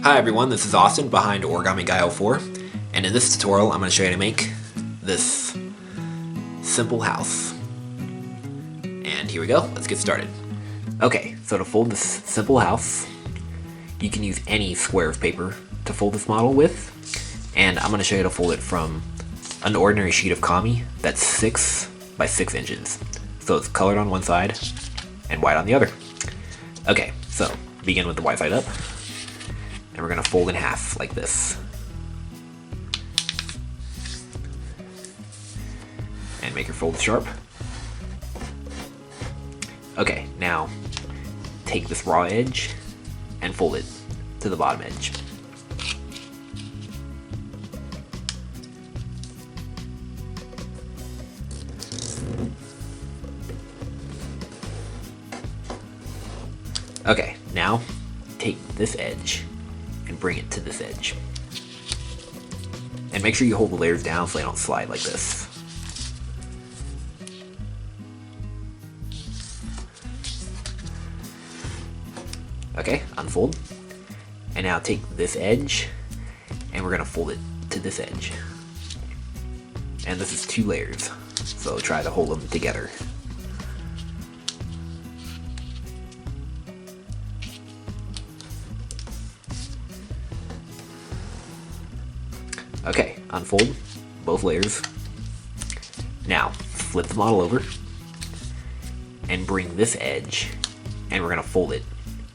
Hi everyone, this is Austin behind Origami Guy 04, and in this tutorial I'm going to show you how to make this simple house. And here we go, let's get started. Okay, so to fold this simple house, you can use any square of paper to fold this model with, and I'm going to show you how to fold it from an ordinary sheet of kami that's 6 by 6 inches. So it's colored on one side and white on the other. Okay, so begin with the white side up. And we're going to fold in half like this. And make your fold sharp. Okay, now take this raw edge and fold it to the bottom edge. Okay, now take this edge and bring it to this edge. And make sure you hold the layers down so they don't slide like this. Okay, unfold. And now take this edge and we're gonna fold it to this edge. And this is 2 layers, so try to hold them together. Okay, unfold both layers. Now, flip the model over and bring this edge and we're going to fold it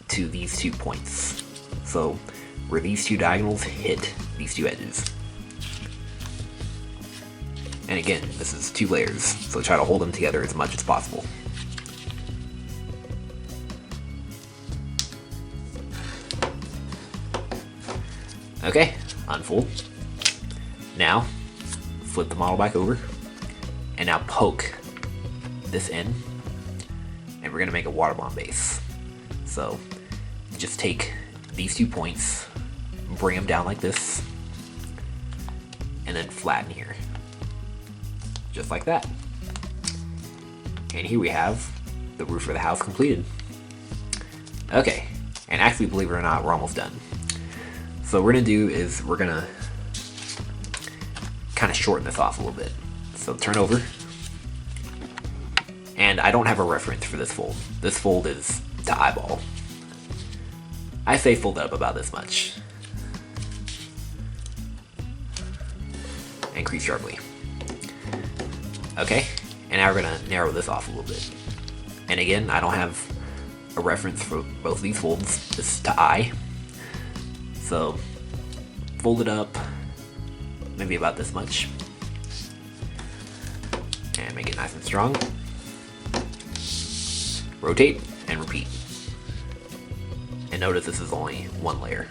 to these 2 points. So, where these 2 diagonals hit these 2 edges. And again, this is 2 layers, so try to hold them together as much as possible. Okay, unfold. Now, flip the model back over, and now poke this in, and we're going to make a water bomb base. So, just take these 2 points, bring them down like this, and then flatten here. Just like that. And here we have the roof of the house completed. Okay, and actually, believe it or not, we're almost done. So what we're going to do is we're going to kind of shorten this off a little bit. So turn over, and I don't have a reference for this fold. This fold is to eyeball. I say fold it up about this much and crease sharply. Okay, and now we're gonna narrow this off a little bit. And again, I don't have a reference for both these folds. This is to eye. So fold it up maybe about this much, and make it nice and strong. Rotate and repeat. And notice this is only 1 layer.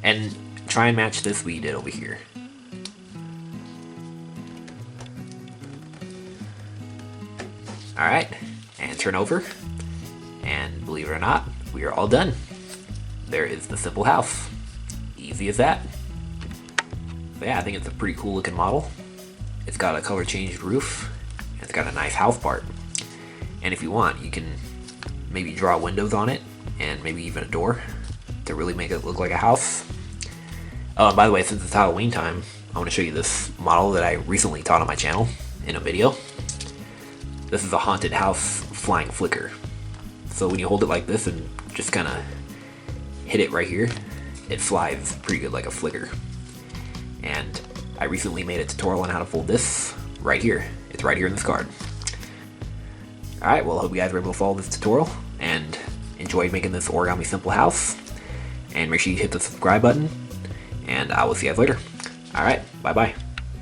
And try and match this we did over here. Alright, and turn over, and believe it or not, we are all done. There is the simple house. Easy as that. But yeah, I think it's a pretty cool looking model. It's got a color changed roof, and it's got a nice house part. And if you want, you can maybe draw windows on it, and maybe even a door to really make it look like a house. Oh, and by the way, since it's Halloween time, I want to show you this model that I recently taught on my channel in a video. This is a haunted house flying flicker. So when you hold it like this and just kind of hit it right here, it flies pretty good like a flicker. And I recently made a tutorial on how to fold this right here. It's right here in this card. Alright, well I hope you guys were able to follow this tutorial and enjoyed making this origami simple house. And make sure you hit the subscribe button, and I will see you guys later. Alright, bye bye.